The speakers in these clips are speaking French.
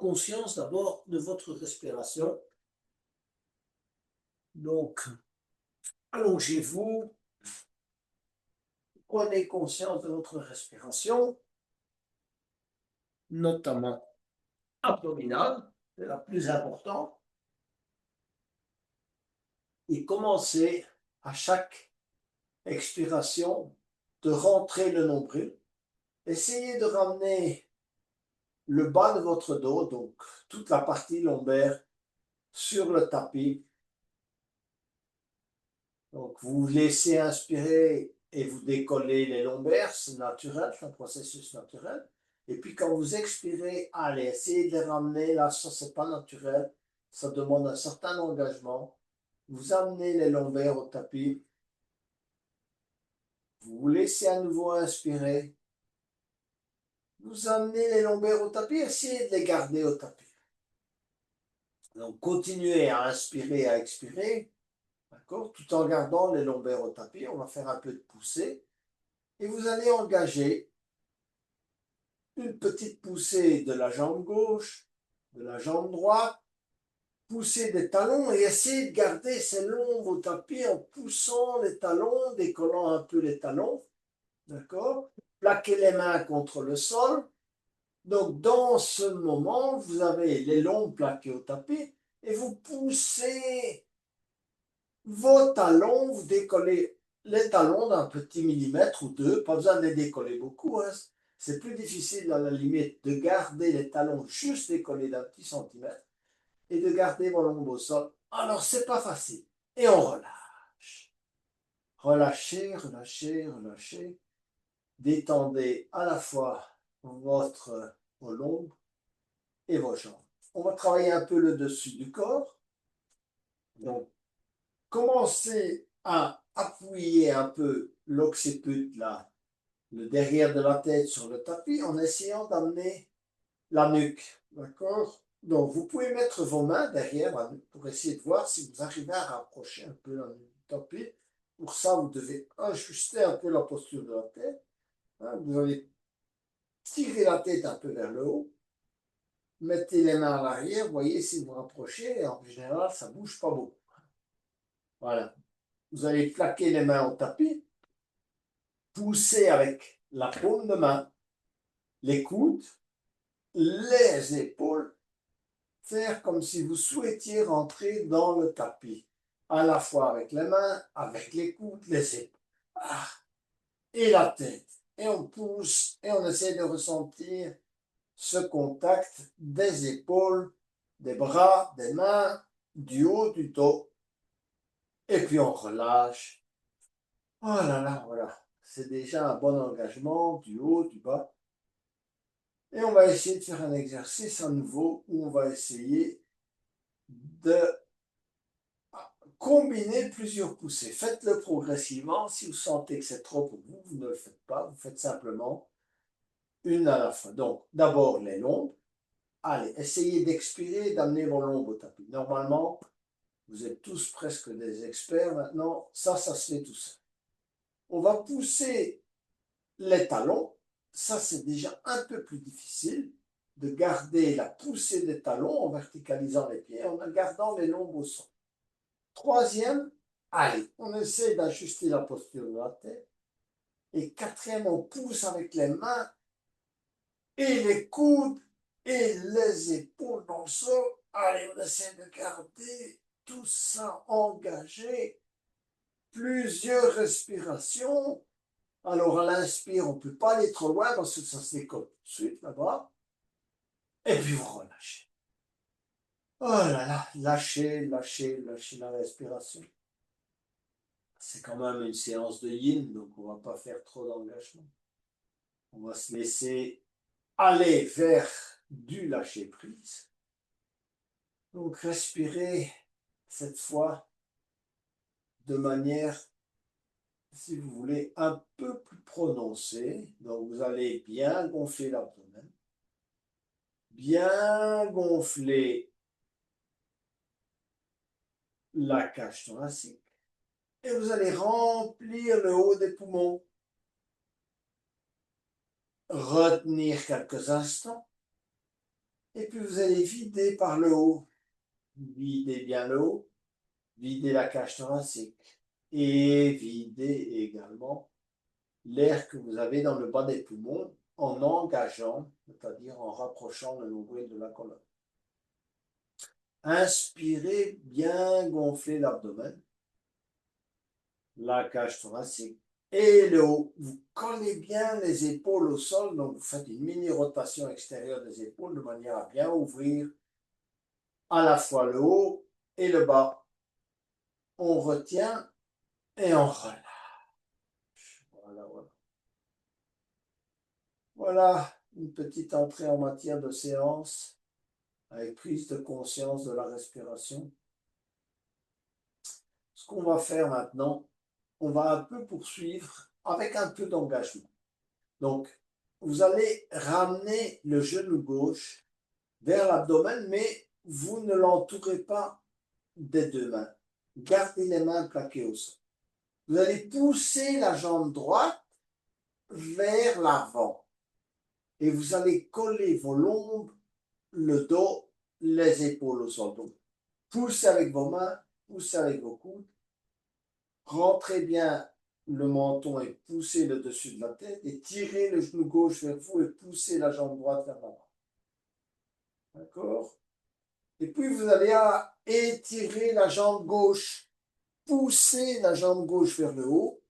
conscience d'abord de votre respiration. Donc, allongez-vous, prenez conscience de votre respiration, notamment abdominale, c'est la plus importante, et commencez à chaque expiration de rentrer le nombril. Essayez de ramener le bas de votre dos, donc toute la partie lombaire, sur le tapis. Donc, vous laissez inspirer et vous décollez les lombaires, c'est naturel, c'est un processus naturel. Et puis, quand vous expirez, allez, essayez de les ramener. Là, ça, c'est pas naturel. Ça demande un certain engagement. Vous amenez les lombaires au tapis. Vous vous laissez à nouveau inspirer. Vous amenez les lombaires au tapis. Essayez de les garder au tapis. Donc, continuez à inspirer, à expirer. D'accord? Tout en gardant les lombaires au tapis. On va faire un peu de poussée. Et vous allez engager une petite poussée de la jambe gauche, de la jambe droite, poussée des talons et essayez de garder ces lombes au tapis en poussant les talons, décollant un peu les talons, d'accord? Plaquez les mains contre le sol. Donc, dans ce moment, vous avez les lombes plaquées au tapis et vous poussez vos talons, vous décollez les talons d'un petit millimètre ou deux, pas besoin de les décoller beaucoup, hein. C'est plus difficile à la limite de garder les talons juste décollés d'un petit centimètre et de garder vos lombes au sol. Alors, c'est pas facile. Et on relâche. Relâchez, relâchez, relâchez. Détendez à la fois vos lombes et vos jambes. On va travailler un peu le dessus du corps. Donc, commencez à appuyer un peu l'occiput, là, le derrière de la tête sur le tapis en essayant d'amener la nuque. D'accord? Donc, vous pouvez mettre vos mains derrière la nuque pour essayer de voir si vous arrivez à rapprocher un peu la nuque du tapis. Pour ça, vous devez ajuster un peu la posture de la tête. Hein, vous allez tirer la tête un peu vers le haut. Mettez les mains à l'arrière. Voyez si vous rapprochez. Et en général, ça ne bouge pas beaucoup. Voilà. Vous allez plaquer les mains au tapis. Poussez avec la paume de main, les coudes, les épaules, faire comme si vous souhaitiez rentrer dans le tapis, à la fois avec les mains, avec les coudes, les épaules, et la tête. Et on pousse et on essaie de ressentir ce contact des épaules, des bras, des mains, du haut du dos. Et puis on relâche. Oh là là, voilà. C'est déjà un bon engagement du haut, du bas. Et on va essayer de faire un exercice à nouveau où on va essayer de combiner plusieurs poussées. Faites-le progressivement. Si vous sentez que c'est trop pour vous, vous ne le faites pas. Vous faites simplement une à la fois. Donc, d'abord les lombes. Allez, essayez d'expirer, d'amener vos lombes au tapis. Normalement, vous êtes tous presque des experts maintenant. Ça se fait tout seul. On va pousser les talons. Ça, c'est déjà un peu plus difficile de garder la poussée des talons en verticalisant les pieds, en gardant les lombes au sol. Troisième, allez, on essaie d'ajuster la posture de la tête. Et quatrième, on pousse avec les mains et les coudes et les épaules dans le sol. Allez, on essaie de garder tout ça engagé. Plusieurs respirations. Alors, à l'inspire, on ne peut pas aller trop loin parce que ça se décolle tout de suite là-bas. Et puis, vous relâchez. Oh là là, lâchez, lâchez, lâchez la respiration. C'est quand même une séance de yin, donc on ne va pas faire trop d'engagement. On va se laisser aller vers du lâcher-prise. Donc, respirez cette fois de manière, si vous voulez, un peu plus prononcée. Donc, vous allez bien gonfler l'abdomen, bien gonfler la cage thoracique et vous allez remplir le haut des poumons. Retenir quelques instants Et puis vous allez vider par le haut. Videz bien le haut. Videz la cage thoracique. Et videz également l'air que vous avez dans le bas des poumons en engageant, c'est-à-dire en rapprochant le nombril de la colonne. Inspirez, bien gonfler l'abdomen, la cage thoracique et le haut. Vous collez bien les épaules au sol, donc vous faites une mini rotation extérieure des épaules de manière à bien ouvrir à la fois le haut et le bas. On retient et on relâche. Voilà, voilà. Voilà une petite entrée en matière de séance avec prise de conscience de la respiration. Ce qu'on va faire maintenant, on va un peu poursuivre avec un peu d'engagement. Donc, vous allez ramener le genou gauche vers l'abdomen, mais vous ne l'entourez pas des deux mains. Gardez les mains plaquées au sol. Vous allez pousser la jambe droite vers l'avant et vous allez coller vos lombes, le dos, les épaules au sol. Donc, poussez avec vos mains, poussez avec vos coudes, rentrez bien le menton et poussez le dessus de la tête et tirez le genou gauche vers vous et poussez la jambe droite vers l'avant. D'accord? Et puis vous allez étirer la jambe gauche, poussez la jambe gauche vers le haut,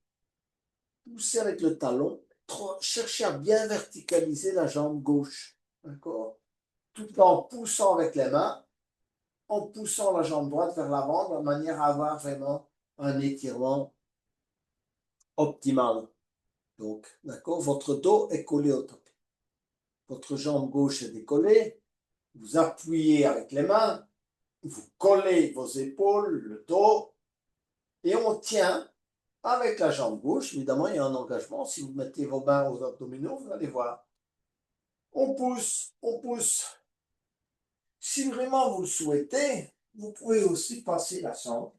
poussez avec le talon, cherchez à bien verticaliser la jambe gauche. D'accord? Tout en poussant avec les mains, en poussant la jambe droite vers l'avant, de manière à avoir vraiment un étirement optimal. Donc, d'accord, votre dos est collé au tapis. Votre jambe gauche est décollée. Vous appuyez avec les mains. Vous collez vos épaules, le dos. Et on tient avec la jambe gauche. Évidemment, il y a un engagement. Si vous mettez vos mains aux abdominaux, vous allez voir. On pousse, on pousse. Si vraiment vous le souhaitez, vous pouvez aussi passer la sangle.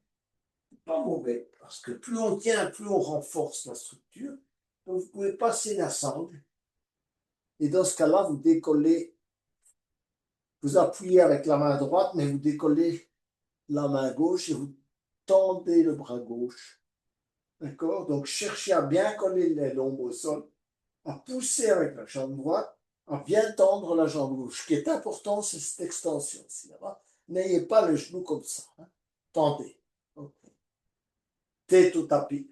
Pas mauvais. Parce que plus on tient, plus on renforce la structure. Donc, vous pouvez passer la sangle. Et dans ce cas-là, vous décollez, vous appuyez avec la main droite, mais vous décollez la main gauche et vous tendez le bras gauche. D'accord? Donc, cherchez à bien coller les lombes au sol, à pousser avec la jambe droite, à bien tendre la jambe gauche. Ce qui est important, c'est cette extension. N'ayez pas le genou comme ça. Hein? Tendez. Okay. Tête au tapis.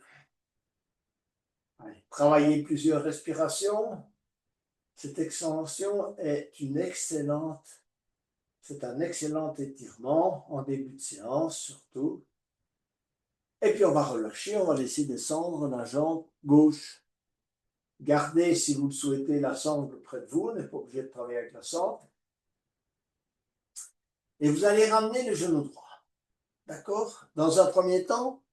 Allez, travaillez plusieurs respirations. Cette extension est c'est un excellent étirement en début de séance, surtout. Et puis on va relâcher, on va laisser descendre la jambe gauche. Gardez, si vous le souhaitez, la sangle près de vous, on n'est pas obligé de travailler avec la sangle. Et vous allez ramener le genou droit. D'accord? Dans un premier temps,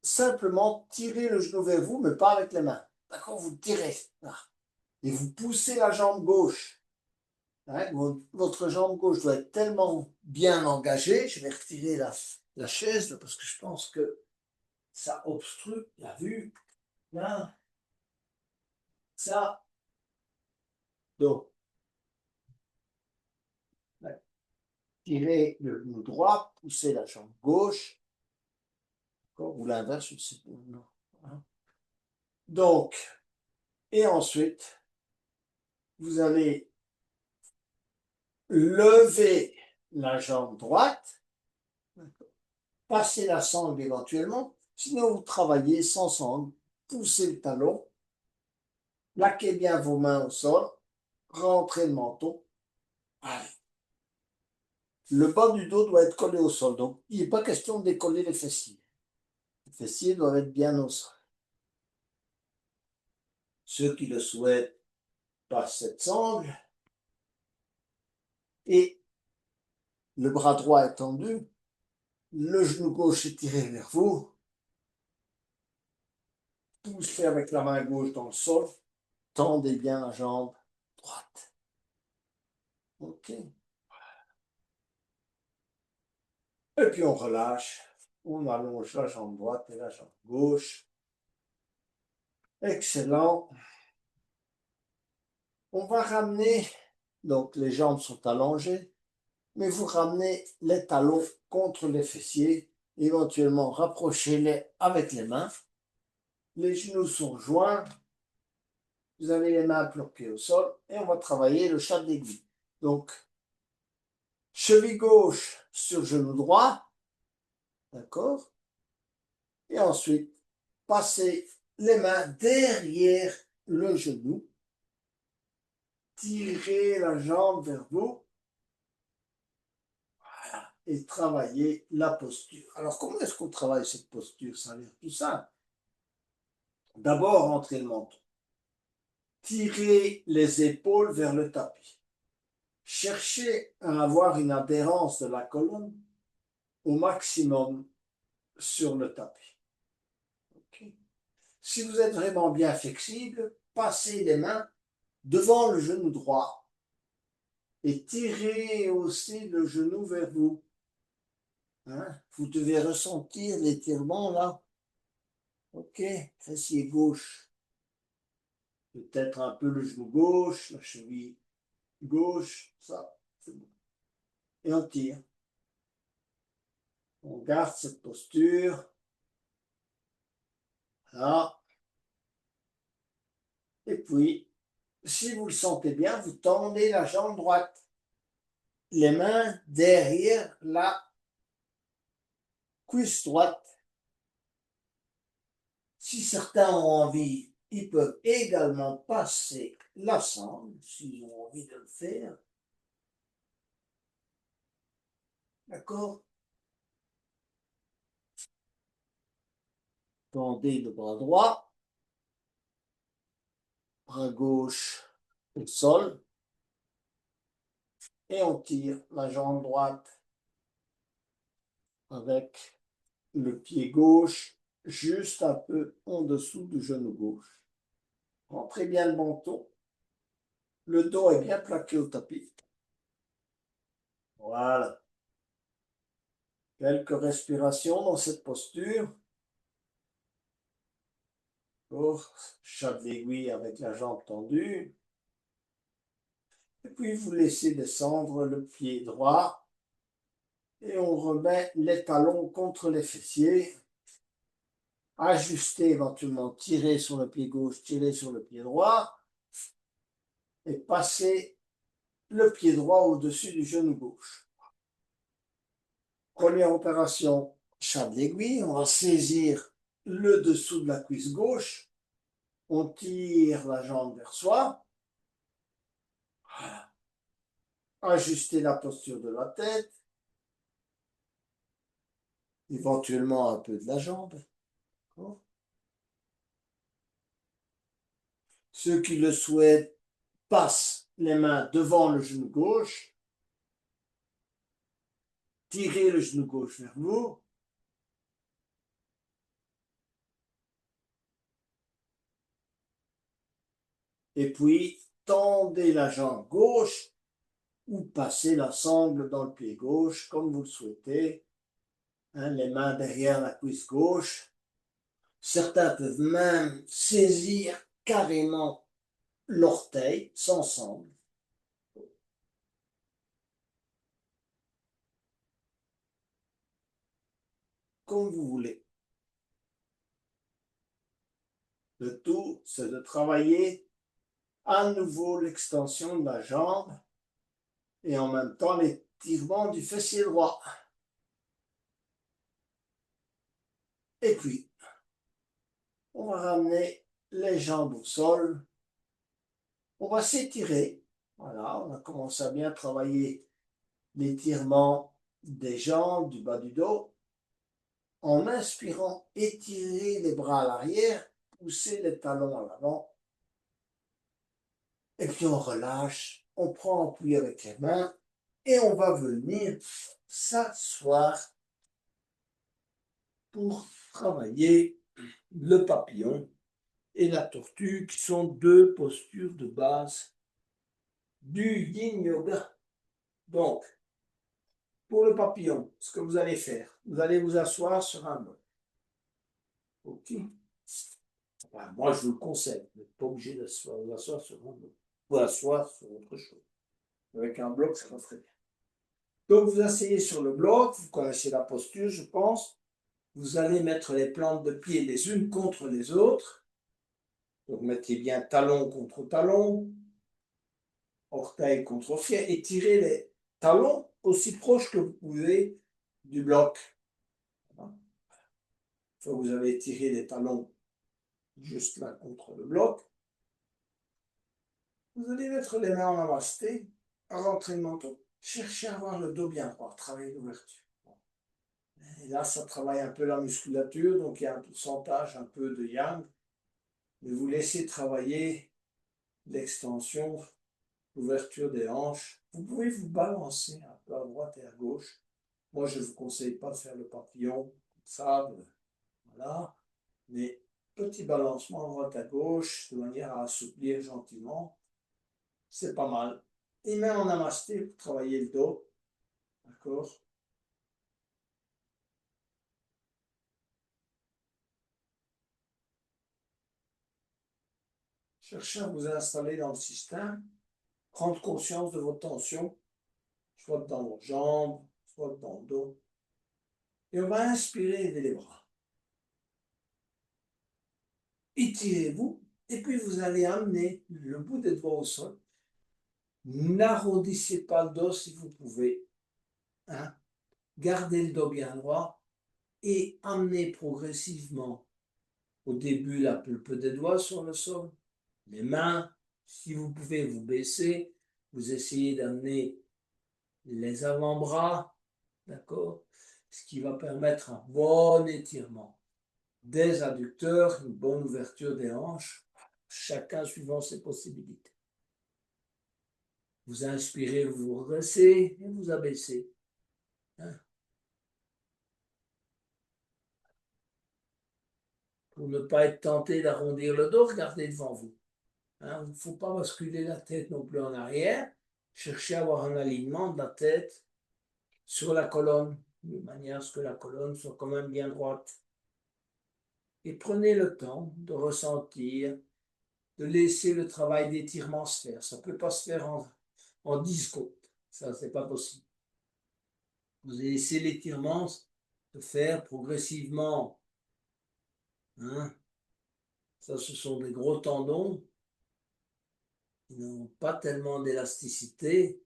simplement tirez le genou vers vous, mais pas avec les mains. D'accord? Vous tirez. Là. Et vous poussez la jambe gauche. Hein? Votre jambe gauche doit être tellement bien engagée. Je vais retirer la chaise là, parce que je pense que ça obstrue la vue. Là. Ça. Donc, tirez le genou droit, poussez la jambe gauche. Ou l'inverse, je ne sais pas. Donc, et ensuite, vous allez lever la jambe droite, passer la sangle éventuellement, sinon vous travaillez sans sangle, poussez le talon, plaquez bien vos mains au sol, rentrez le menton. Allez. Le bas du dos doit être collé au sol, donc il n'est pas question de décoller les fessiers. Les fessiers doivent être bien au sol. Ceux qui le souhaitent passent cette sangle et le bras droit est tendu, le genou gauche est tiré vers vous, poussez avec la main gauche dans le sol, tendez bien la jambe droite. OK. Et puis on relâche, on allonge la jambe droite et la jambe gauche. Excellent. On va ramener Donc les jambes sont allongées, mais vous ramenez les talons contre les fessiers, éventuellement rapprochez-les avec les mains. Les genoux sont joints, vous avez les mains bloquées au sol et on va travailler le chat d'aiguille. Donc, cheville gauche sur genou droit, d'accord? Et ensuite, passez les mains derrière le genou, tirez la jambe vers vous et travaillez la posture. Alors, comment est-ce qu'on travaille cette posture? Ça a l'air tout simple. D'abord, rentrez le menton. Tirez les épaules vers le tapis. Cherchez à avoir une adhérence de la colonne au maximum sur le tapis. Okay. Si vous êtes vraiment bien flexible, passez les mains devant le genou droit et tirez aussi le genou vers vous. Hein? Vous devez ressentir l'étirement là. Ok, fessier gauche. Peut-être un peu le genou gauche, la cheville gauche, ça, c'est bon. Et on tire. On garde cette posture. Là. Et puis, si vous le sentez bien, vous tendez la jambe droite. Les mains derrière la cuisse droite. Si certains ont envie, ils peuvent également passer la sangle, s'ils ont envie de le faire. D'accord? Tendez le bras droit, bras gauche au sol, et on tire la jambe droite avec le pied gauche juste un peu en dessous du genou gauche. Rentrez bien le menton. Le dos est bien plaqué au tapis. Voilà. Quelques respirations dans cette posture. Pour chat d'aiguille avec la jambe tendue. Et puis vous laissez descendre le pied droit. Et on remet les talons contre les fessiers. Ajustez éventuellement, tirez sur le pied gauche, tirez sur le pied droit. Et passez le pied droit au-dessus du genou gauche. Première opération, chat d'aiguille. On va saisir le dessous de la cuisse gauche. On tire la jambe vers soi. Voilà. Ajustez la posture de la tête. Éventuellement un peu de la jambe. Ceux qui le souhaitent passent les mains devant le genou gauche. Tirez le genou gauche vers vous. Et puis, tendez la jambe gauche ou passez la sangle dans le pied gauche, comme vous le souhaitez. Hein, les mains derrière la cuisse gauche. Certains peuvent même saisir carrément l'orteil sans sangle. Comme vous voulez. Le tout, c'est de travailler à nouveau l'extension de la jambe et en même temps l'étirement du fessier droit. Et puis, on va ramener les jambes au sol. On va s'étirer. Voilà, on a commencé à bien travailler l'étirement des jambes, du bas du dos. En inspirant, étirer les bras à l'arrière, pousser les talons à l'avant. Et puis on relâche, on prend appui avec les mains et on va venir s'asseoir pour travailler le papillon et la tortue, qui sont deux postures de base du yin yoga. Donc, pour le papillon, ce que vous allez faire, vous allez vous asseoir sur un bloc. Ok? Enfin, moi, je vous le conseille. Vous n'êtes pas obligé de vous asseoir sur un bloc. Vous asseoir sur autre chose. Avec un bloc, ça va très bien. Donc, vous asseyez sur le bloc, vous connaissez la posture, je pense. Vous allez mettre les plantes de pied les unes contre les autres. Donc, mettez bien talon contre talon, orteil contre orteil, et tirez les talons aussi proches que vous pouvez du bloc. Une fois que vous avez tiré les talons juste là contre le bloc, vous allez mettre les mains en namasté, rentrer le menton, chercher à avoir le dos bien droit, travailler l'ouverture. Et là, ça travaille un peu la musculature, donc il y a un pourcentage un peu de yang, mais vous laissez travailler l'extension, l'ouverture des hanches. Vous pouvez vous balancer un peu à droite et à gauche. Moi, je ne vous conseille pas de faire le papillon, comme ça, voilà, mais petit balancement à droite à gauche, de manière à assouplir gentiment, c'est pas mal. Et même en namasté, pour travailler le dos, d'accord? Cherchez à vous installer dans le système, prendre conscience de vos tensions, soit dans vos jambes, soit dans le dos. Et on va inspirer les bras. Étirez-vous, et puis vous allez amener le bout des doigts au sol. N'arrondissez pas le dos si vous pouvez. Hein? Gardez le dos bien droit et amenez progressivement au début la pulpe des doigts sur le sol. Les mains, si vous pouvez vous baisser, vous essayez d'amener les avant-bras, d'accord? Ce qui va permettre un bon étirement des adducteurs, une bonne ouverture des hanches, chacun suivant ses possibilités. Vous inspirez, vous vous redressez et vous abaissez. Hein? Pour ne pas être tenté d'arrondir le dos, regardez devant vous. Hein? Il ne faut pas basculer la tête non plus en arrière. Cherchez à avoir un alignement de la tête sur la colonne, de manière à ce que la colonne soit quand même bien droite. Et prenez le temps de ressentir, de laisser le travail d'étirement se faire. Ça ne peut pas se faire en 10 secondes. Ça, c'est pas possible. Vous laissez l'étirement se faire progressivement. Hein? Ça, ce sont des gros tendons qui n'ont pas tellement d'élasticité,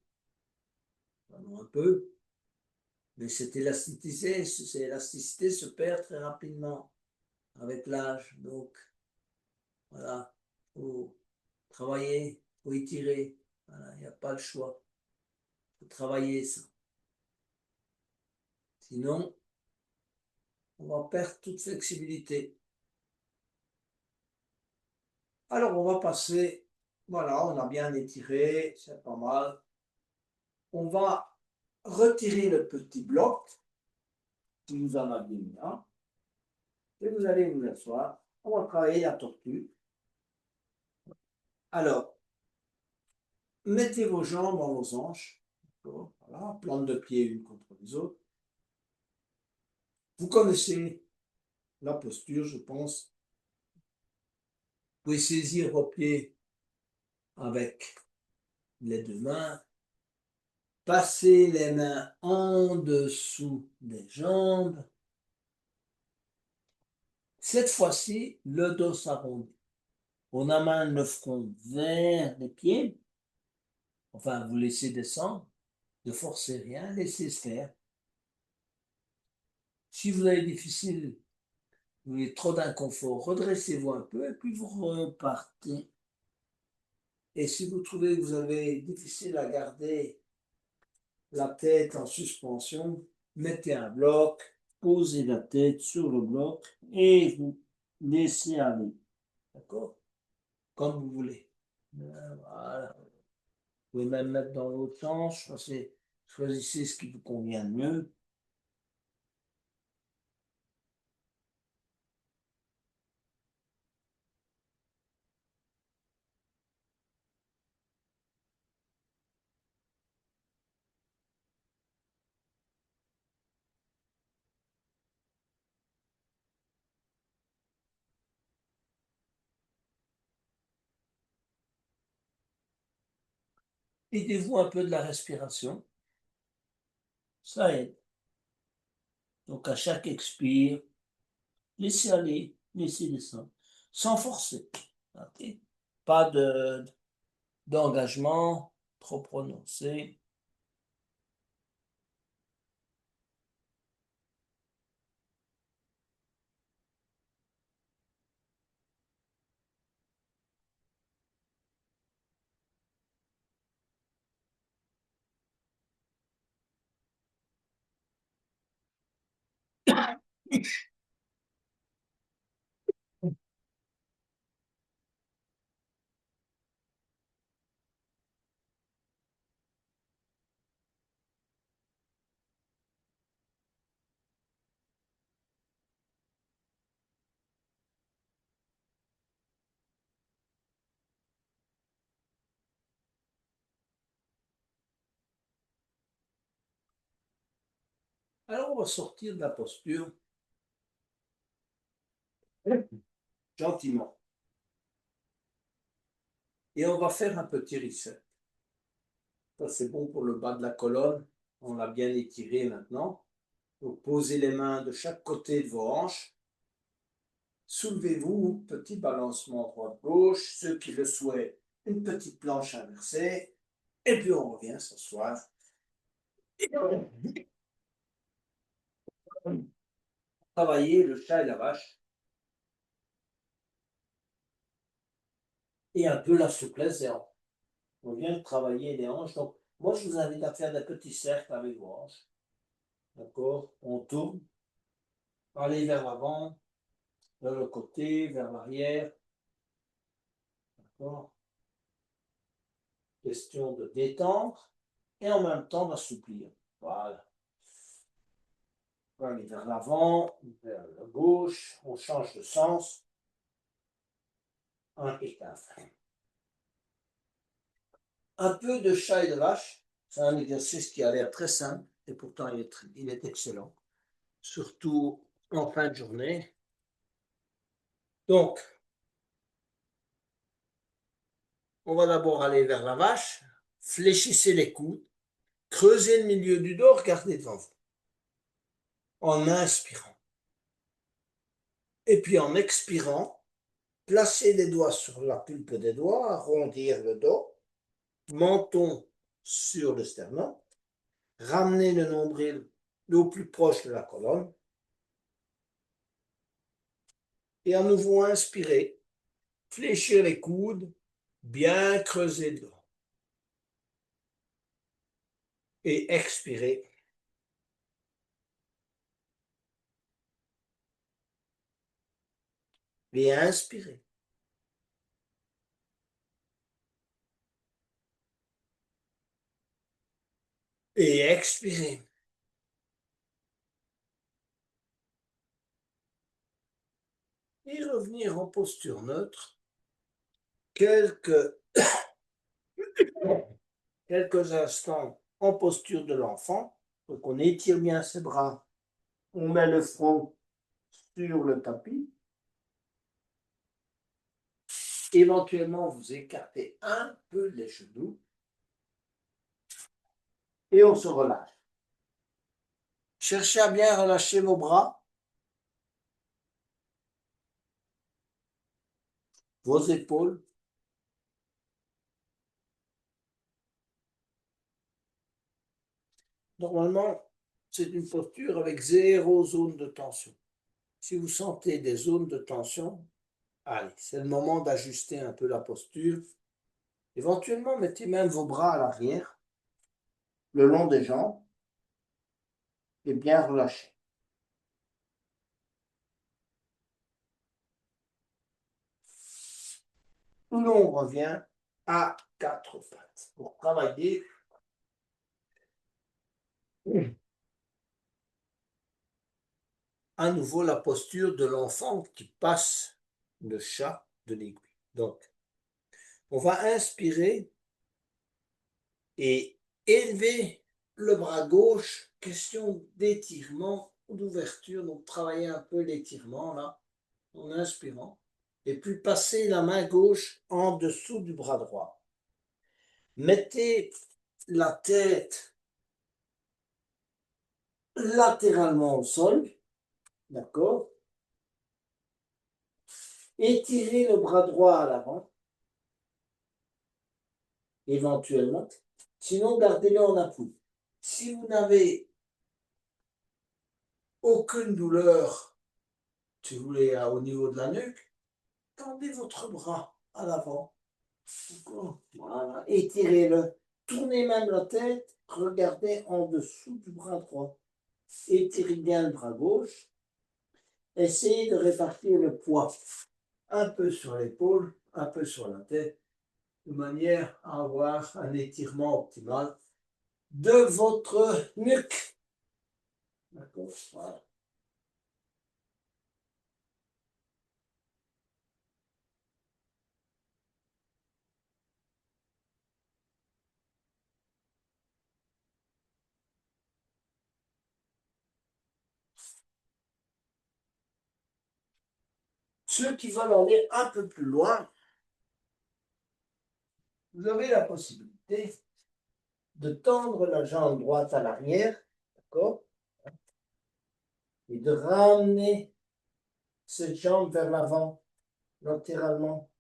un peu, mais cette élasticité se perd très rapidement avec l'âge. Donc, voilà, il faut travailler, il faut étirer. Voilà, il n'y a pas le choix. Il faut travailler ça. Sinon, on va perdre toute flexibilité. Alors, on va passer, voilà, on a bien étiré, c'est pas mal. On va retirer le petit bloc qui nous en a mis là, et vous allez vous asseoir. On va travailler la tortue. Alors, mettez vos jambes en losange, voilà, plante de pied une contre les autres. Vous connaissez la posture, je pense. Vous pouvez saisir vos pieds avec les deux mains, passer les mains en dessous des jambes. Cette fois-ci, le dos s'arrondit. On amène le front vers les pieds. Enfin, vous laissez descendre. Ne forcez rien, laissez se faire. Si vous avez difficile, vous avez trop d'inconfort, redressez-vous un peu et puis vous repartez. Et si vous trouvez que vous avez difficile à garder la tête en suspension, mettez un bloc, posez la tête sur le bloc et vous laissez aller. D'accord? Comme vous voulez. Voilà. Vous pouvez même mettre dans l'autre sens. Choisissez ce qui vous convient le mieux. Aidez-vous un peu de la respiration. Ça aide. Donc à chaque expire, laissez aller, laissez descendre, sans forcer. Okay? Pas d'engagement trop prononcé. Alors on va sortir de la posture gentiment. Et on va faire un petit reset. Ça, c'est bon pour le bas de la colonne. On l'a bien étiré maintenant. Donc, posez les mains de chaque côté de vos hanches. Soulevez-vous, petit balancement droite-gauche. Ceux qui le souhaitent, une petite planche inversée. Et puis, on revient s'asseoir. Travailler le chat et la vache. Et un peu la souplesse des hanches. On vient de travailler les hanches. Donc, moi, je vous invite à faire des petits cercles avec vos hanches. D'accord? On tourne. Allez vers l'avant, vers le côté, vers l'arrière. D'accord? Question de détendre et en même temps d'assouplir. Voilà. On va aller vers l'avant, vers la gauche. On change de sens. Impeccable. Un peu de chat et de vache. C'est un exercice qui a l'air très simple et pourtant il est excellent. Surtout en fin de journée. Donc, on va d'abord aller vers la vache. Fléchissez les coudes. Creusez le milieu du dos. Regardez devant vous. En inspirant. Et puis en expirant, placez les doigts sur la pulpe des doigts, arrondir le dos, menton sur le sternum, ramenez le nombril au plus proche de la colonne. Et à nouveau inspirez, fléchir les coudes, bien creuser le dos. Et expirez. Et inspirez. Et expirez. Et revenir en posture neutre. Quelques instants en posture de l'enfant. Donc on étire bien ses bras. On met le front sur le tapis. Éventuellement, vous écartez un peu les genoux et on se relâche. Cherchez à bien relâcher vos bras, vos épaules. Normalement, c'est une posture avec zéro zone de tension. Si vous sentez des zones de tension, allez, c'est le moment d'ajuster un peu la posture. Éventuellement, mettez même vos bras à l'arrière, le long des jambes, et bien relâchez. L'on revient à quatre pattes pour travailler à nouveau la posture de l'enfant qui passe le chat de l'aiguille. Donc, on va inspirer et élever le bras gauche. Question d'étirement ou d'ouverture. Donc, travailler un peu l'étirement là, en inspirant. Et puis passer la main gauche en dessous du bras droit. Mettez la tête latéralement au sol, d'accord? Étirez le bras droit à l'avant, éventuellement. Sinon, gardez-le en appui. Si vous n'avez aucune douleur, si vous voulez, au niveau de la nuque, tendez votre bras à l'avant. Voilà, étirez-le. Tournez même la tête, regardez en dessous du bras droit. Étirez bien le bras gauche. Essayez de répartir le poids un peu sur l'épaule, un peu sur la tête, de manière à avoir un étirement optimal de votre nuque. D'accord? Voilà. Ceux qui veulent aller un peu plus loin, vous avez la possibilité de tendre la jambe droite à l'arrière, d'accord? Et de ramener cette jambe vers l'avant, latéralement.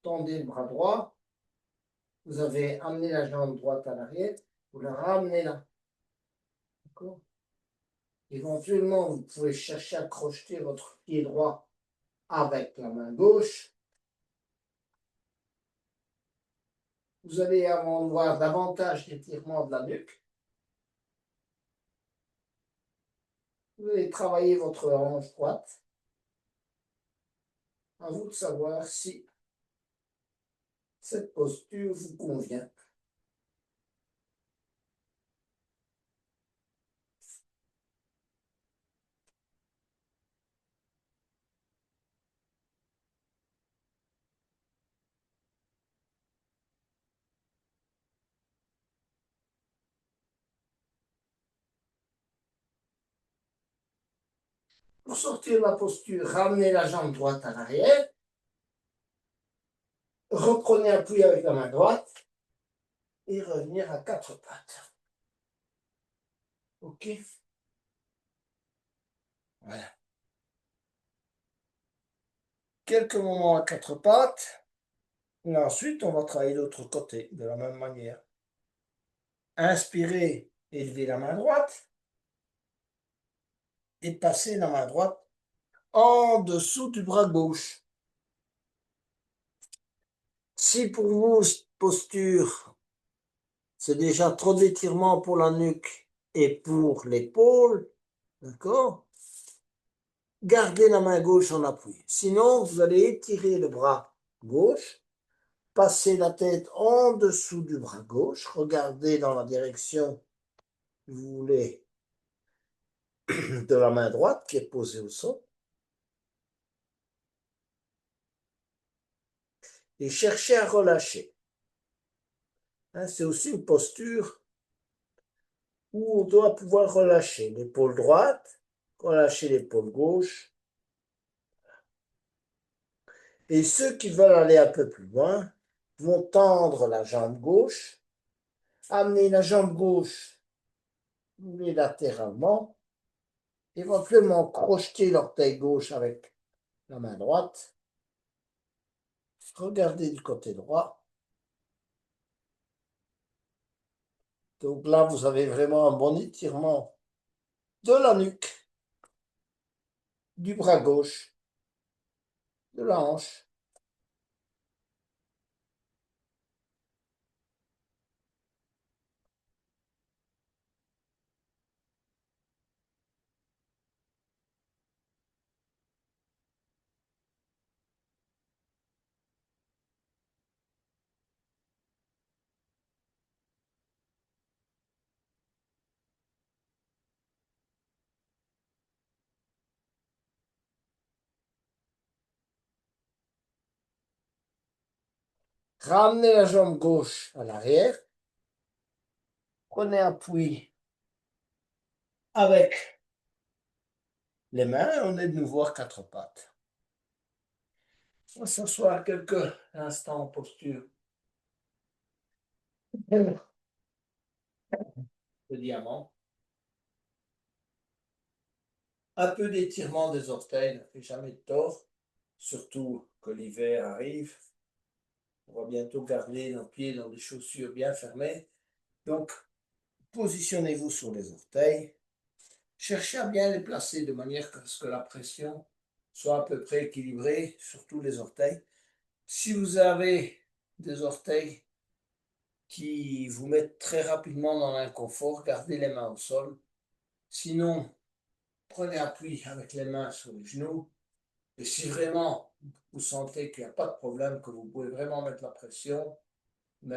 Tendez le bras droit, vous avez amené la jambe droite à l'arrière, vous la ramenez là, d'accord? Éventuellement, vous pouvez chercher à crocheter votre pied droit avec la main gauche. Vous allez avoir davantage d'étirement de la nuque. Vous allez travailler votre hanche droite. À vous de savoir si cette posture vous convient. Pour sortir de la posture, ramenez la jambe droite à l'arrière. Reprenez appui avec la main droite et revenir à quatre pattes. OK? Voilà. Quelques moments à quatre pattes. Et ensuite, on va travailler l'autre côté de la même manière. Inspirez, élevez la main droite et passez la main droite en dessous du bras gauche. Si pour vous, cette posture, c'est déjà trop d'étirement pour la nuque et pour l'épaule, d'accord? Gardez la main gauche en appui. Sinon, vous allez étirer le bras gauche, passer la tête en dessous du bras gauche, regardez dans la direction que vous voulez de la main droite qui est posée au sol. Et cherchez à relâcher. Hein, c'est aussi une posture où on doit pouvoir relâcher l'épaule droite, relâcher l'épaule gauche. Et ceux qui veulent aller un peu plus loin vont tendre la jambe gauche, amener la jambe gauche latéralement, éventuellement crocheter l'orteil gauche avec la main droite, regardez du côté droit. Donc là, vous avez vraiment un bon étirement de la nuque, du bras gauche, de la hanche. Ramenez la jambe gauche à l'arrière. Prenez appui avec les mains. On est de nouveau à quatre pattes. On va s'asseoir quelques instants en posture Le diamant. Un peu d'étirement des orteils ne fait jamais de tort, surtout que l'hiver arrive. On va bientôt garder nos pieds dans des chaussures bien fermées. Donc, positionnez-vous sur les orteils. Cherchez à bien les placer de manière à ce que la pression soit à peu près équilibrée sur tous les orteils. Si vous avez des orteils qui vous mettent très rapidement dans l'inconfort, gardez les mains au sol. Sinon, prenez appui avec les mains sur les genoux. Et si vraiment vous sentez qu'il n'y a pas de problème, que vous pouvez vraiment mettre la pression,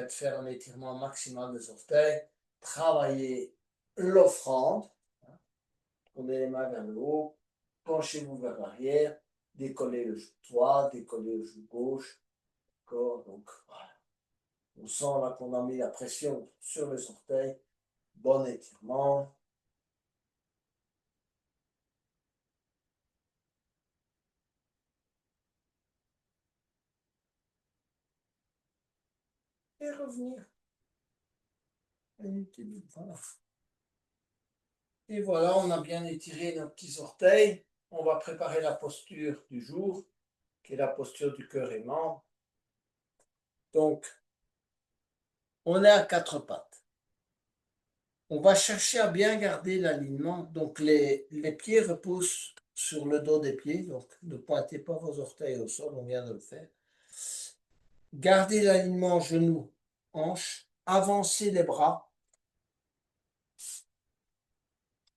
faire un étirement maximal des orteils, travailler l'offrande, prenez les mains vers le haut, penchez-vous vers l'arrière, décollez le genou droit, décollez le genou gauche. D'accord. Donc, voilà. On sent là qu'on a mis la pression sur les orteils. Bon étirement. Et revenir. Voilà. Et voilà, on a bien étiré nos petits orteils. On va préparer la posture du jour, qui est la posture du cœur aimant. Donc, on est à quatre pattes. On va chercher à bien garder l'alignement. Donc, les pieds reposent sur le dos des pieds. Donc, ne pointez pas vos orteils au sol, on vient de le faire. Gardez l'alignement genoux, hanches. Avancez les bras.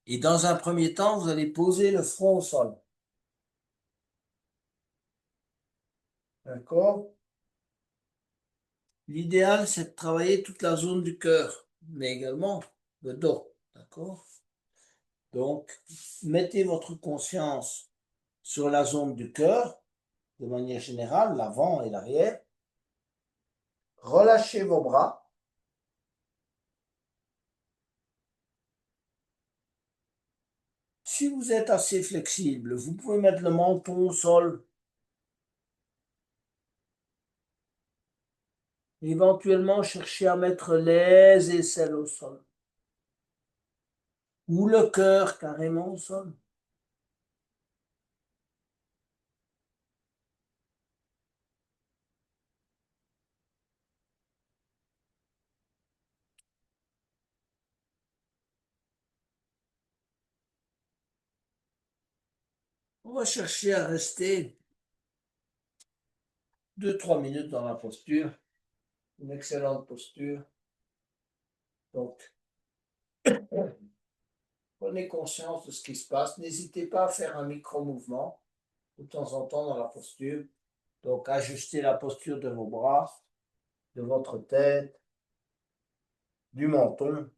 Et dans un premier temps, vous allez poser le front au sol. D'accord? L'idéal, c'est de travailler toute la zone du cœur, mais également le dos. D'accord? Donc, mettez votre conscience sur la zone du cœur, de manière générale, l'avant et l'arrière. Relâchez vos bras. Si vous êtes assez flexible, vous pouvez mettre le menton au sol. Éventuellement, chercher à mettre les aisselles au sol. Ou le cœur carrément au sol. On va chercher à rester 2-3 minutes dans la posture. Une excellente posture. Donc, prenez conscience de ce qui se passe. N'hésitez pas à faire un micro-mouvement de temps en temps dans la posture. Donc, ajustez la posture de vos bras, de votre tête, du menton.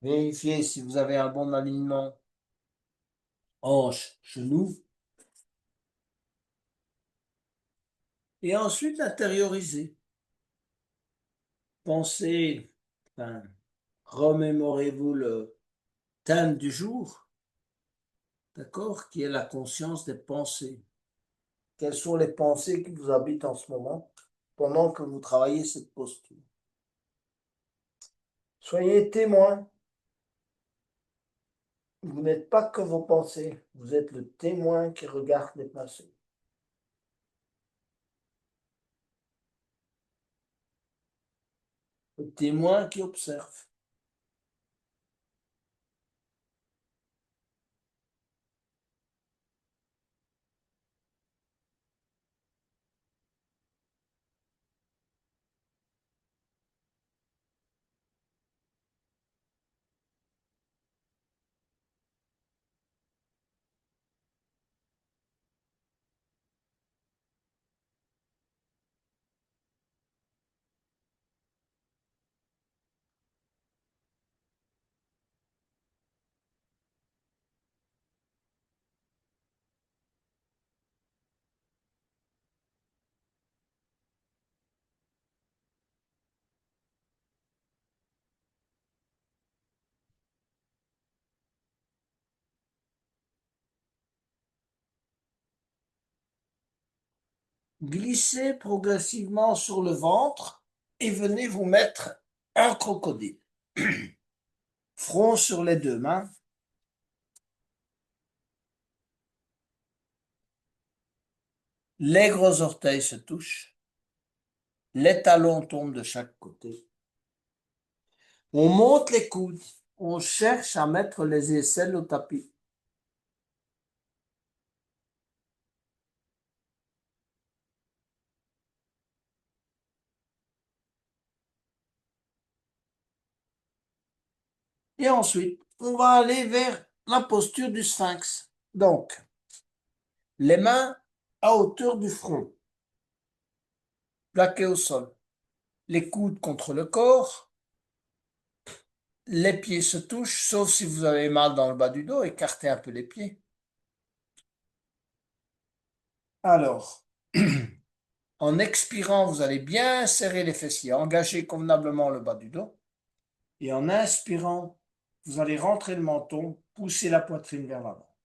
Vérifiez si vous avez un bon alignement hanche, genoux. Et ensuite, intériorisez. Pensez, enfin, remémorez-vous le thème du jour, d'accord, qui est la conscience des pensées. Quelles sont les pensées qui vous habitent en ce moment pendant que vous travaillez cette posture? Soyez témoin. Vous n'êtes pas que vos pensées, vous êtes le témoin qui regarde les pensées. Le témoin qui observe. Glissez progressivement sur le ventre et venez vous mettre en crocodile. Front sur les deux mains. Les gros orteils se touchent. Les talons tombent de chaque côté. On monte les coudes. On cherche à mettre les aisselles au tapis. Et ensuite, on va aller vers la posture du sphinx. Donc, les mains à hauteur du front, plaquées au sol. Les coudes contre le corps. Les pieds se touchent, sauf si vous avez mal dans le bas du dos, écartez un peu les pieds. Alors, en expirant, vous allez bien serrer les fessiers, engager convenablement le bas du dos. Et en inspirant, vous allez rentrer le menton, pousser la poitrine vers l'avant.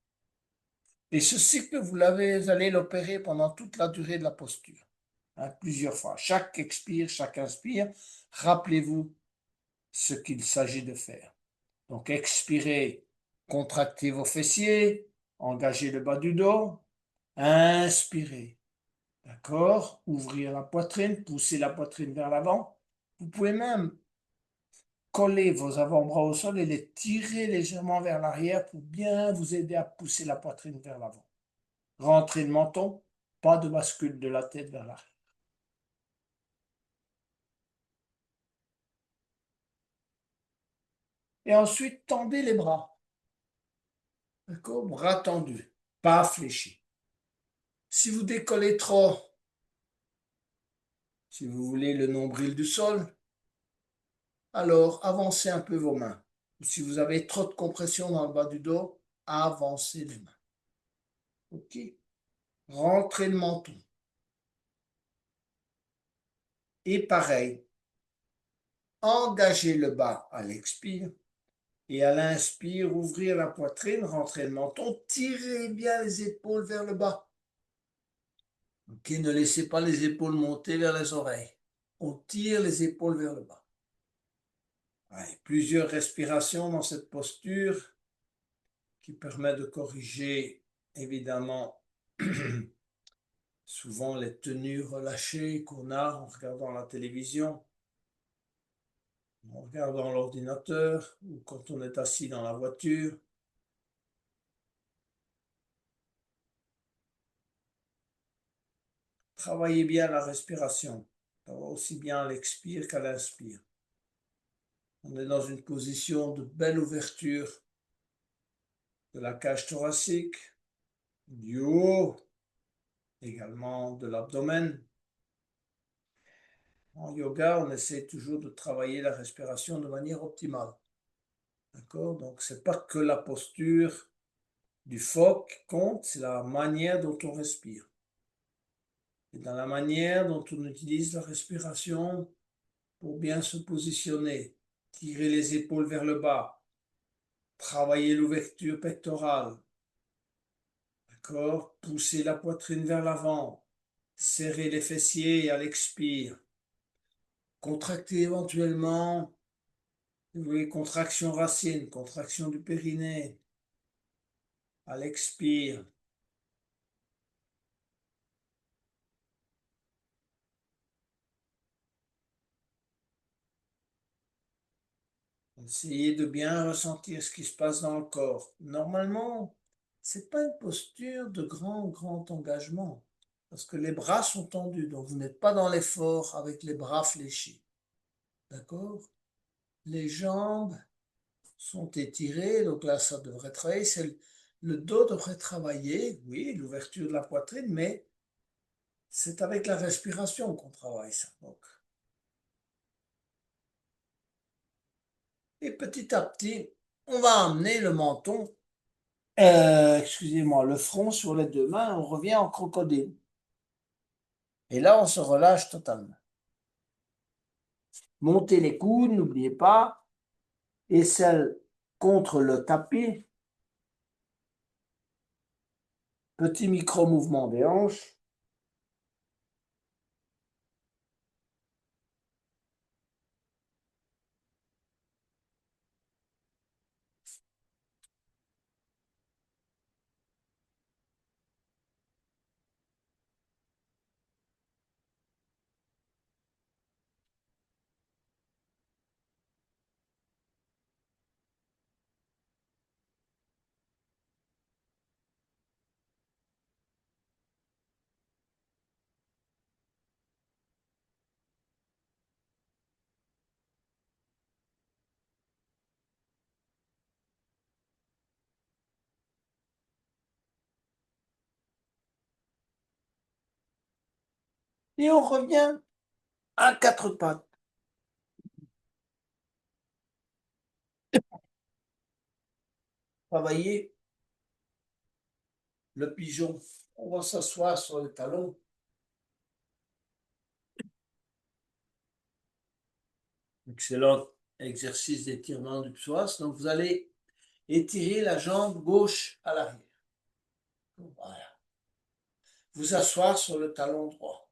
Et ce cycle, vous allez l'opérer pendant toute la durée de la posture, hein, plusieurs fois. Chaque expire, chaque inspire, rappelez-vous ce qu'il s'agit de faire. Donc, expirez, contractez vos fessiers, engagez le bas du dos, inspirez. D'accord? Ouvrir la poitrine, pousser la poitrine vers l'avant. Vous pouvez même coller vos avant-bras au sol et les tirer légèrement vers l'arrière pour bien vous aider à pousser la poitrine vers l'avant. Rentrez le menton, pas de bascule de la tête vers l'arrière. Et ensuite, tendez les bras. D'accord? Bras tendus, pas fléchis. Si vous décollez trop, si vous voulez le nombril du sol, alors avancez un peu vos mains. Si vous avez trop de compression dans le bas du dos, avancez les mains. OK? Rentrez le menton. Et pareil, engagez le bas à l'expire. Et à l'inspire, ouvrir la poitrine, rentrer le menton, tirez bien les épaules vers le bas. OK? Ne laissez pas les épaules monter vers les oreilles. On tire les épaules vers le bas. Ouais, plusieurs respirations dans cette posture qui permet de corriger évidemment souvent les tenues relâchées qu'on a en regardant la télévision, en regardant l'ordinateur ou quand on est assis dans la voiture. Travaillez bien la respiration, aussi bien à l'expire qu'à l'inspire. On est dans une position de belle ouverture de la cage thoracique, du haut, également de l'abdomen. En yoga, on essaie toujours de travailler la respiration de manière optimale. D'accord? Donc, ce n'est pas que la posture du phoque qui compte, c'est la manière dont on respire. Et dans la manière dont on utilise la respiration pour bien se positionner, tirer les épaules vers le bas, travailler l'ouverture pectorale, d'accord? Pousser la poitrine vers l'avant, serrer les fessiers à l'expire, contracter éventuellement, oui, contraction racine, contraction du périnée, à l'expire. Essayez de bien ressentir ce qui se passe dans le corps. Normalement, c'est pas une posture de grand engagement, parce que les bras sont tendus, donc vous n'êtes pas dans l'effort avec les bras fléchis. D'accord? Les jambes sont étirées, donc là, ça devrait travailler. Le dos devrait travailler, oui, l'ouverture de la poitrine, mais c'est avec la respiration qu'on travaille ça. Donc. Et petit à petit, on va amener le menton, excusez-moi, le front sur les deux mains, on revient en crocodile. Et là, on se relâche totalement. Montez les coudes, n'oubliez pas, aisselle contre le tapis. Petit micro-mouvement des hanches. Et on revient à quatre pattes. Travailler le pigeon. On va s'asseoir sur le talon. Excellent exercice d'étirement du psoas. Donc vous allez étirer la jambe gauche à l'arrière. Voilà. Vous asseoir sur le talon droit.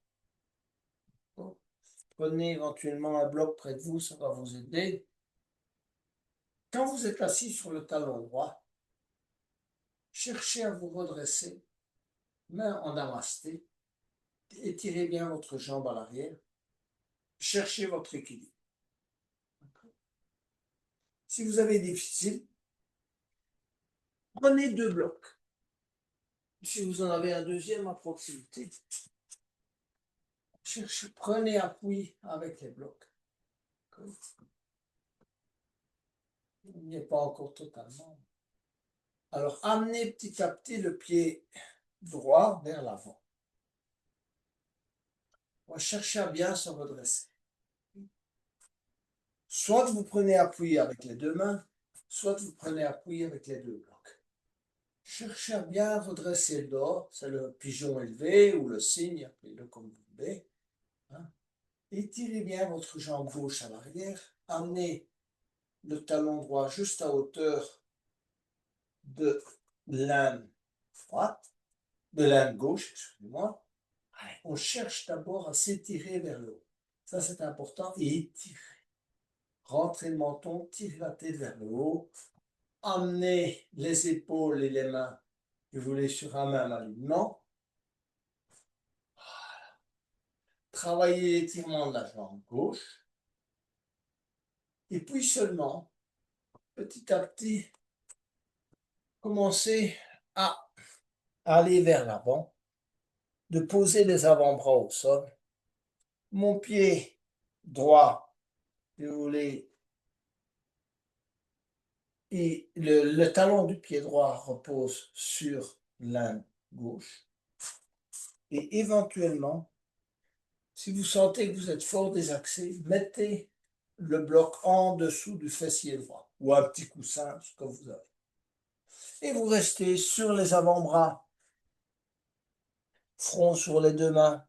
Prenez éventuellement un bloc près de vous, ça va vous aider. Quand vous êtes assis sur le talon droit, cherchez à vous redresser, main en namasté. Étirez bien votre jambe à l'arrière. Cherchez votre équilibre. Si vous avez difficile, prenez deux blocs. Si vous en avez un deuxième à proximité, prenez appui avec les blocs. Il n'est pas encore totalement. Alors, amenez petit à petit le pied droit vers l'avant. On va chercher à bien se redresser. Soit vous prenez appui avec les deux mains, soit vous prenez appui avec les deux blocs. Cherchez à bien redresser le dos, c'est le pigeon élevé ou le cygne, appelez-le comme vous voulez. Étirez bien votre jambe gauche à l'arrière, amenez le talon droit juste à hauteur de l'âne droite, de l'âne gauche, excusez-moi. On cherche d'abord à s'étirer vers le haut. Ça, c'est important. Et étirer. Rentrez le menton, tirez la tête vers le haut. Amenez les épaules et les mains, si vous voulez, sur un même alignement. Travaillez l'étirement de la jambe gauche. Et puis seulement, petit à petit, commencez à aller vers l'avant, de poser les avant-bras au sol. Mon pied droit, si vous voulez, et le talon du pied droit repose sur l'âne gauche. Et éventuellement, si vous sentez que vous êtes fort désaxé, mettez le bloc en dessous du fessier droit ou un petit coussin, ce que vous avez. Et vous restez sur les avant-bras, front sur les deux mains,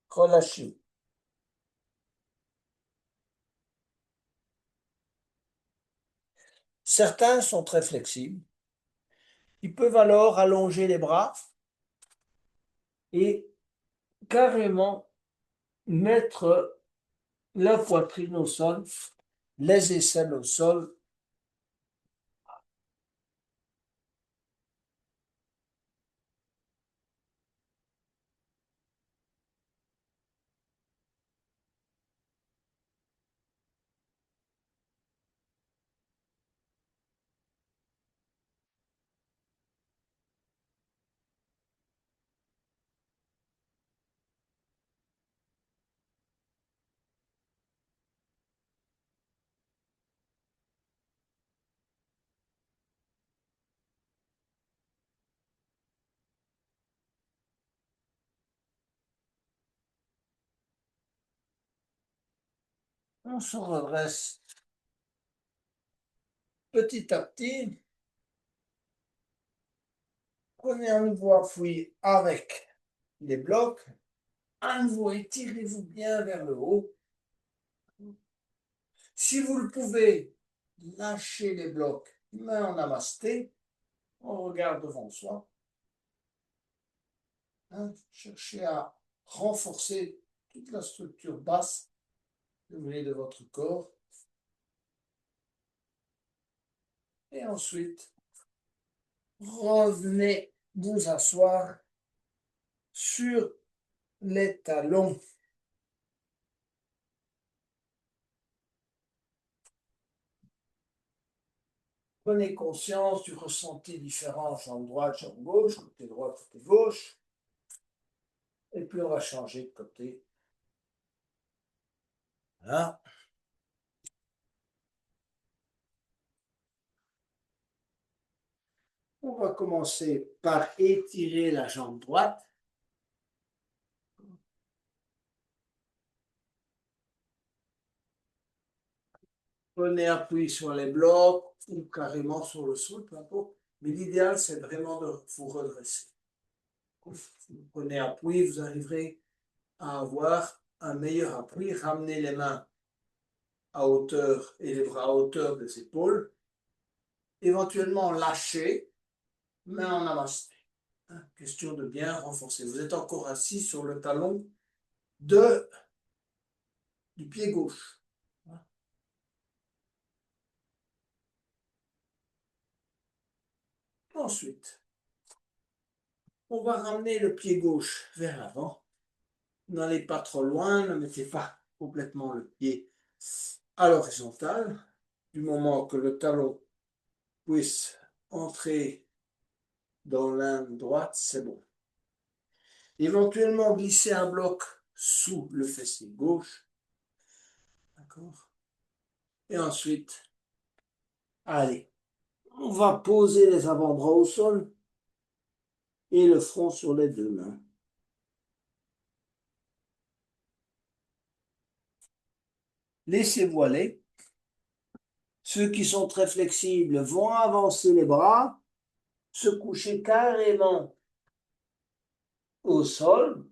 relâchez. Certains sont très flexibles. Ils peuvent alors allonger les bras et carrément mettre la poitrine au sol, les aisselles au sol. On se redresse petit à petit. Prenez un nouveau appui avec les blocs. À nouveau, étirez-vous bien vers le haut. Si vous le pouvez, lâchez les blocs, main en namasté. On regarde devant soi. Cherchez à renforcer toute la structure basse de votre corps. Et ensuite, revenez vous asseoir sur les talons. Prenez conscience du ressenti différent, jambe droite, jambe gauche, côté droit, côté gauche. Et puis on va changer de côté. Voilà. On va commencer par étirer la jambe droite. prenez appui sur les blocs ou carrément sur le sol, peu importe. Mais l'idéal, c'est vraiment de vous redresser. Vous prenez appui, vous arriverez à avoir un meilleur appui. Ramenez les mains à hauteur et les bras à hauteur des épaules. Éventuellement, lâchez, main en namasté. Question de bien renforcer. Vous êtes encore assis sur le talon du pied gauche. Ensuite, on va ramener le pied gauche vers l'avant. N'allez pas trop loin, ne mettez pas complètement le pied à l'horizontale. Du moment que le talon puisse entrer dans l'âme droite, c'est bon. Éventuellement, glisser un bloc sous le fessier gauche. D'accord? Et ensuite, allez, on va poser les avant-bras au sol et le front sur les deux mains. Laissez-vous aller. Ceux qui sont très flexibles vont avancer les bras, se coucher carrément au sol.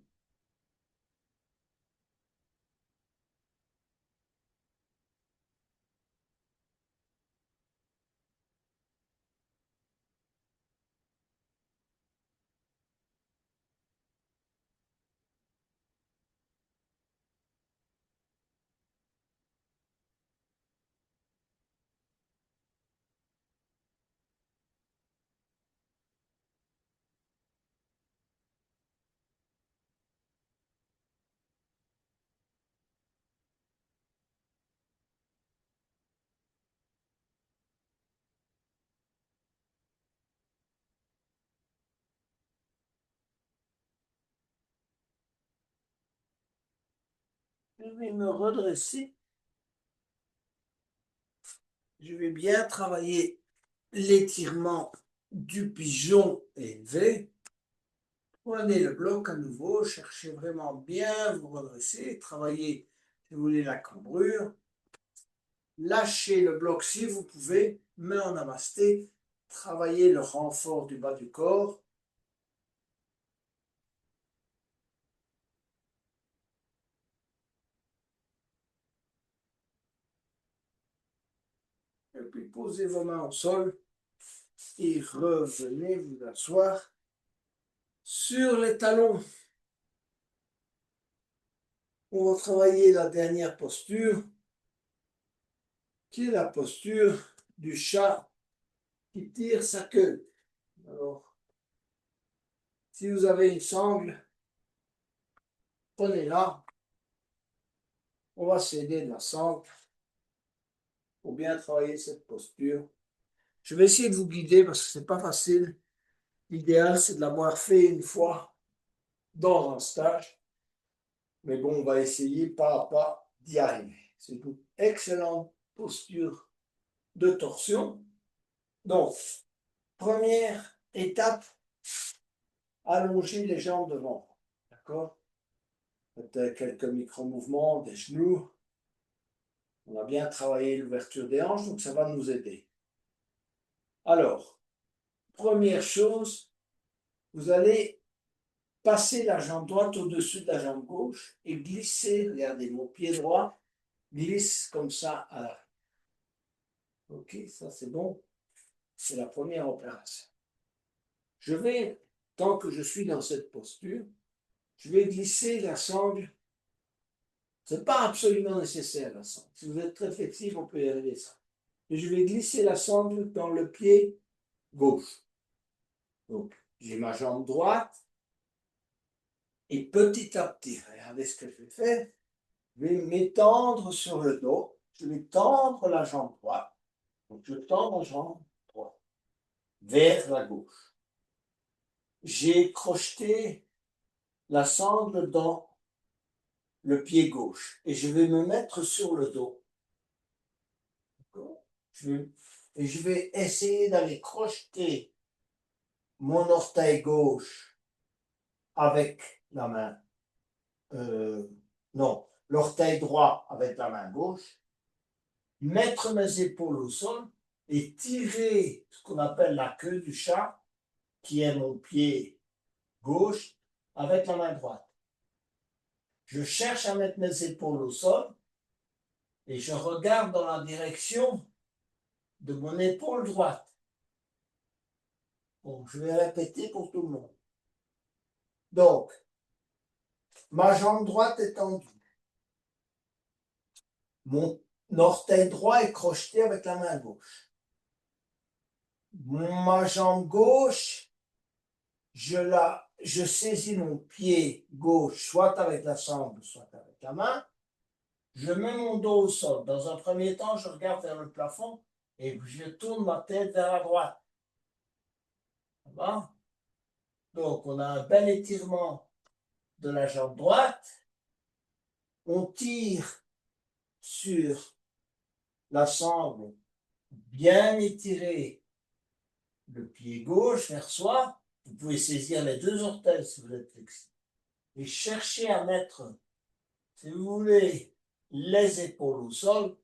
Je vais me redresser. Je vais bien travailler l'étirement du pigeon élevé. Prenez le bloc à nouveau, cherchez vraiment bien vous redresser, travaillez, si vous voulez, la cambrure. Lâchez le bloc si vous pouvez, main en namasté, travaillez le renfort du bas du corps. Et puis posez vos mains au sol et revenez vous asseoir sur les talons. On va travailler la dernière posture, qui est la posture du chat qui tire sa queue. Alors, si vous avez une sangle, prenez-la. On va s'aider de la sangle pour bien travailler cette posture. Je vais essayer de vous guider parce que c'est pas facile. L'idéal, c'est de l'avoir fait une fois dans un stage. Mais bon, on va essayer pas à pas d'y arriver. C'est une excellente posture de torsion. Donc, première étape, allonger les jambes devant. D'accord? Peut-être quelques micro-mouvements des genoux. On a bien travaillé l'ouverture des hanches, donc ça va nous aider. Alors, première chose, vous allez passer la jambe droite au-dessus de la jambe gauche et glisser, regardez, mon pied droit glisse comme ça à l'arrière. Ok, ça c'est bon. C'est la première opération. Je vais, tant que je suis dans cette posture, je vais glisser la sangle. Ce n'est pas absolument nécessaire la sangle. Si vous êtes très flexible, on peut y arriver ça. Et je vais glisser la sangle dans le pied gauche. Donc, j'ai ma jambe droite. Et petit à petit, regardez ce que je vais faire. Je vais m'étendre sur le dos. Je vais tendre la jambe droite. Donc, je tends ma jambe droite vers la gauche. J'ai crocheté la sangle dans le pied gauche et je vais me mettre sur le dos. Et je vais essayer d'aller crocheter mon orteil gauche avec la main. Non, l'orteil droit avec la main gauche mettre mes épaules au sol et tirer ce qu'on appelle la queue du chat, qui est mon pied gauche, avec la main droite. Je cherche à mettre mes épaules au sol et je regarde dans la direction de mon épaule droite. Bon, je vais répéter pour tout le monde. Donc, ma jambe droite est tendue. Mon orteil droit est crocheté avec la main gauche. Ma jambe gauche, je saisis mon pied gauche, soit avec la sangle, soit avec la main. Je mets mon dos au sol. Dans un premier temps, je regarde vers le plafond et je tourne ma tête vers la droite. Ça va? Donc, on a un bel étirement de la jambe droite. On tire sur la sangle, bien étirer le pied gauche vers soi. Vous pouvez saisir les deux orteils si vous êtes flexible. Et chercher à mettre, si vous voulez, les épaules au sol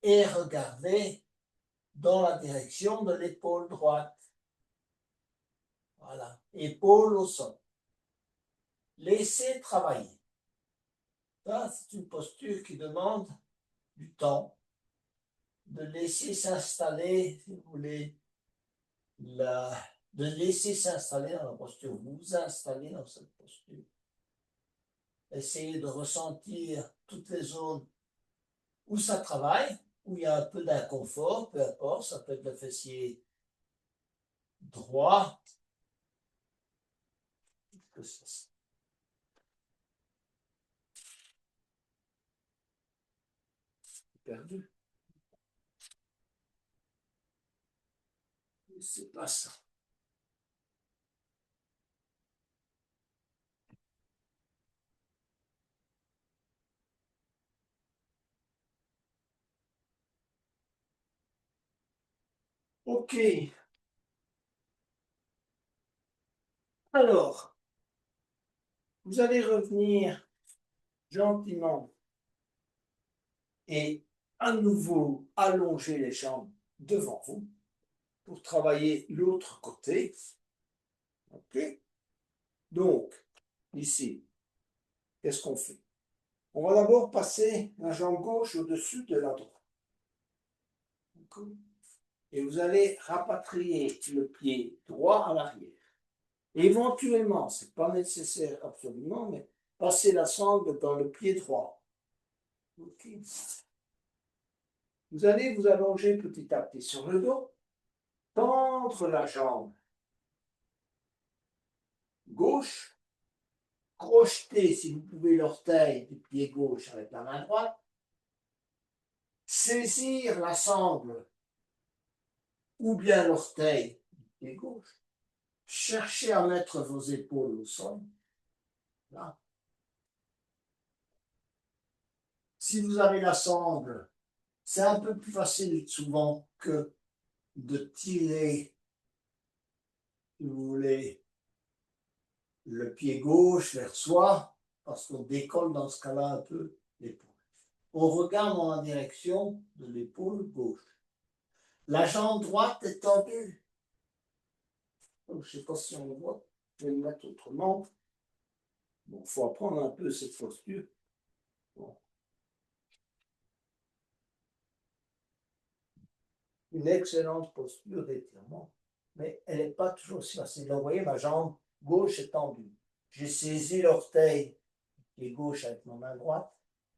et regarder dans la direction de l'épaule droite. Voilà, épaule au sol. Laissez travailler. Ça, c'est une posture qui demande du temps, de laisser s'installer, si vous voulez, de laisser s'installer dans la posture. Vous vous installez dans cette posture. Essayez de ressentir toutes les zones où ça travaille, où il y a un peu d'inconfort, peu importe, ça peut être le fessier droit. Perdu. C'est pas ça. Ok. Alors, vous allez revenir gentiment et à nouveau allonger les jambes devant vous pour travailler l'autre côté. Ok. Donc, ici, qu'est-ce qu'on fait? On va d'abord passer la jambe gauche au-dessus de la droite. Et vous allez rapatrier le pied droit à l'arrière. Éventuellement, ce n'est pas nécessaire absolument, mais passer la sangle dans le pied droit. Okay. Vous allez vous allonger petit à petit sur le dos, tendre la jambe gauche, crocheter, si vous pouvez, l'orteil du pied gauche avec la main droite, saisir la sangle ou bien l'orteil du pied gauche, cherchez à mettre vos épaules au sol. Là. Si vous avez la sangle, c'est un peu plus facile souvent que de tirer, si vous voulez, le pied gauche vers soi, parce qu'on décolle dans ce cas-là un peu l'épaule. On regarde dans la direction de l'épaule gauche. La jambe droite est tendue. Je ne sais pas si on le voit, je vais le mettre autrement. Bon, il faut apprendre un peu cette posture. Bon. Une excellente posture d'étirement, mais elle n'est pas toujours aussi facile. Donc, vous voyez, ma jambe gauche est tendue. J'ai saisi l'orteil pied gauche avec ma main droite.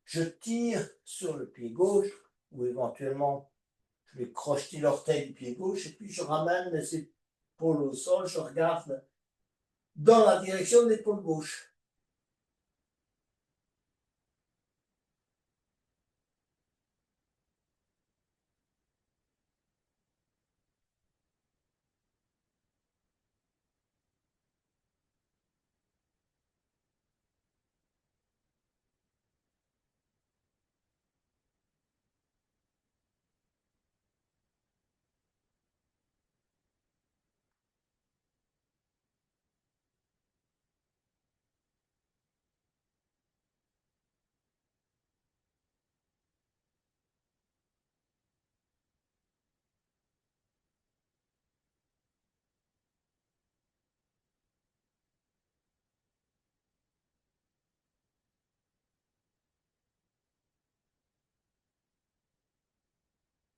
Je tire sur le pied gauche, ou éventuellement, je vais crocheter l'orteil du pied gauche, et puis je ramène mes épaules au sol, je regarde dans la direction de l'épaule gauche.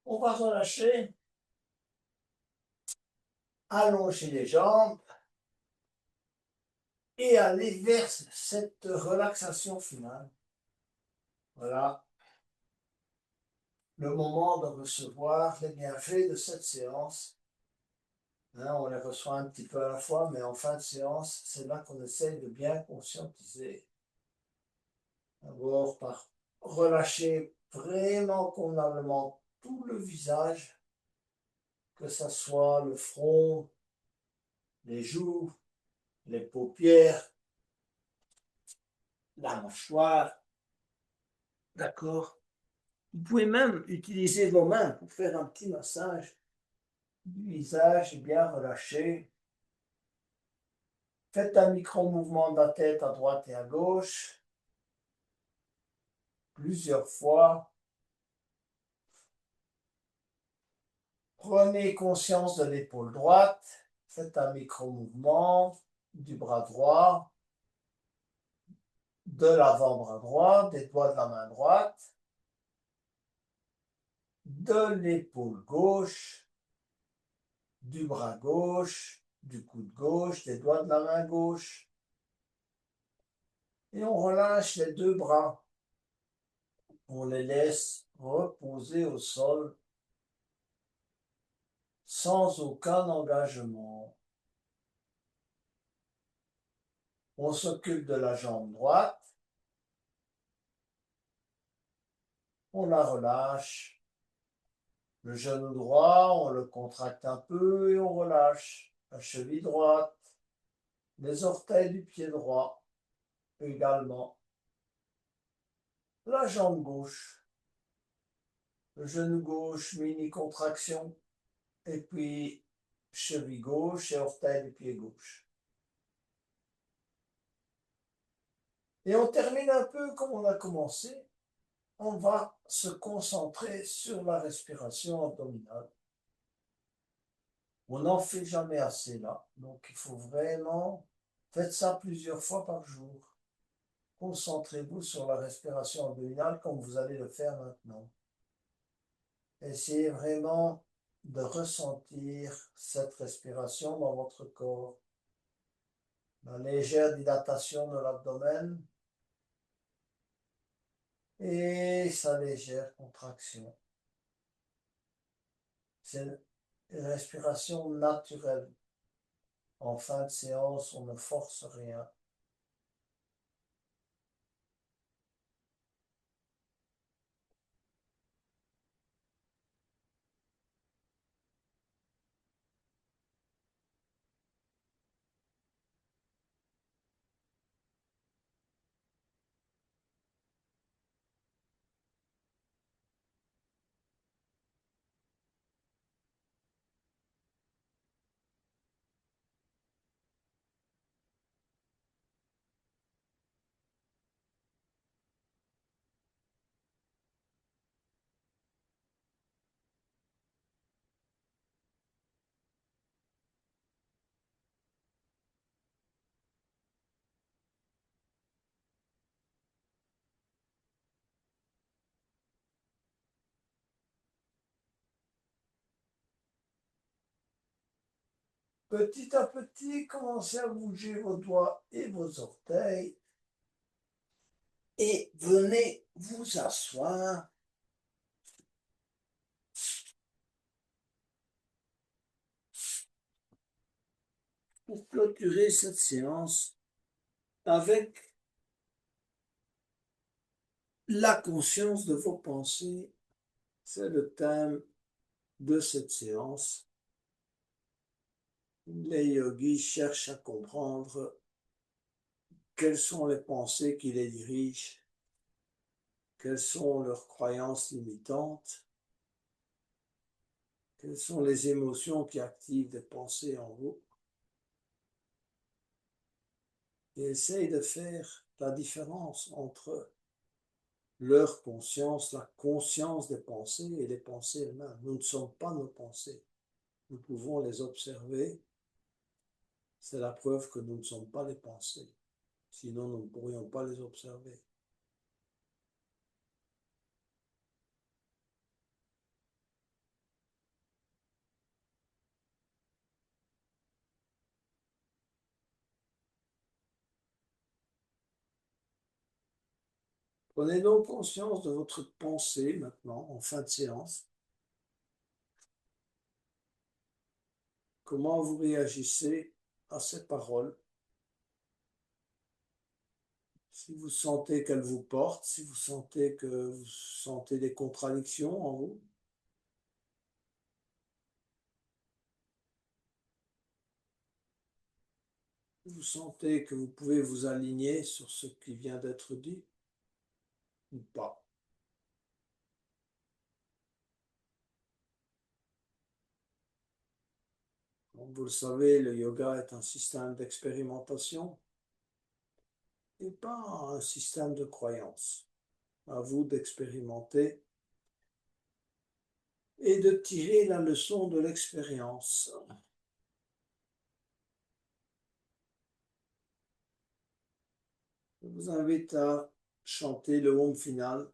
On va relâcher, allonger les jambes et aller vers cette relaxation finale. Voilà le moment de recevoir les bienfaits de cette séance. Hein, on les reçoit un petit peu à la fois, mais en fin de séance, c'est là qu'on essaye de bien conscientiser. D'abord par relâcher vraiment convenablement tout le visage, que ce soit le front, les joues, les paupières, la mâchoire. D'accord? Vous pouvez même utiliser vos mains pour faire un petit massage du visage bien relâché. Faites un micro-mouvement de la tête à droite et à gauche, plusieurs fois. Prenez conscience de l'épaule droite. Faites un micro-mouvement du bras droit, de l'avant-bras droit, des doigts de la main droite, de l'épaule gauche, du bras gauche, du coude gauche, des doigts de la main gauche. Et on relâche les deux bras. On les laisse reposer au sol sans aucun engagement. On s'occupe de la jambe droite. On la relâche. Le genou droit, on le contracte un peu et on relâche. La cheville droite, les orteils du pied droit également. La jambe gauche, le genou gauche, mini contraction, et puis cheville gauche et orteil du pied gauche. Et on termine un peu comme on a commencé. On va se concentrer sur la respiration abdominale. On n'en fait jamais assez là, donc il faut vraiment, faites ça plusieurs fois par jour. Concentrez-vous sur la respiration abdominale comme vous allez le faire maintenant. Essayez vraiment de ressentir cette respiration dans votre corps. La légère dilatation de l'abdomen et sa légère contraction. C'est une respiration naturelle. En fin de séance, on ne force rien. Petit à petit, commencez à bouger vos doigts et vos orteils et venez vous asseoir. Pour clôturer cette séance avec la conscience de vos pensées. C'est le thème de cette séance. Les yogis cherchent à comprendre quelles sont les pensées qui les dirigent, quelles sont leurs croyances limitantes, quelles sont les émotions qui activent des pensées en vous. Et essayent de faire la différence entre leur conscience, la conscience des pensées et les pensées elles-mêmes. Nous ne sommes pas nos pensées. Nous pouvons les observer. C'est la preuve que nous ne sommes pas les pensées. Sinon, nous ne pourrions pas les observer. Prenez donc conscience de votre pensée maintenant, en fin de séance. Comment vous réagissez à ces paroles? Si vous sentez qu'elles vous portent, si vous sentez que vous sentez des contradictions en vous, vous sentez que vous pouvez vous aligner sur ce qui vient d'être dit ou pas. Comme vous le savez, le yoga est un système d'expérimentation et pas un système de croyance. À vous d'expérimenter et de tirer la leçon de l'expérience. Je vous invite à chanter le Om final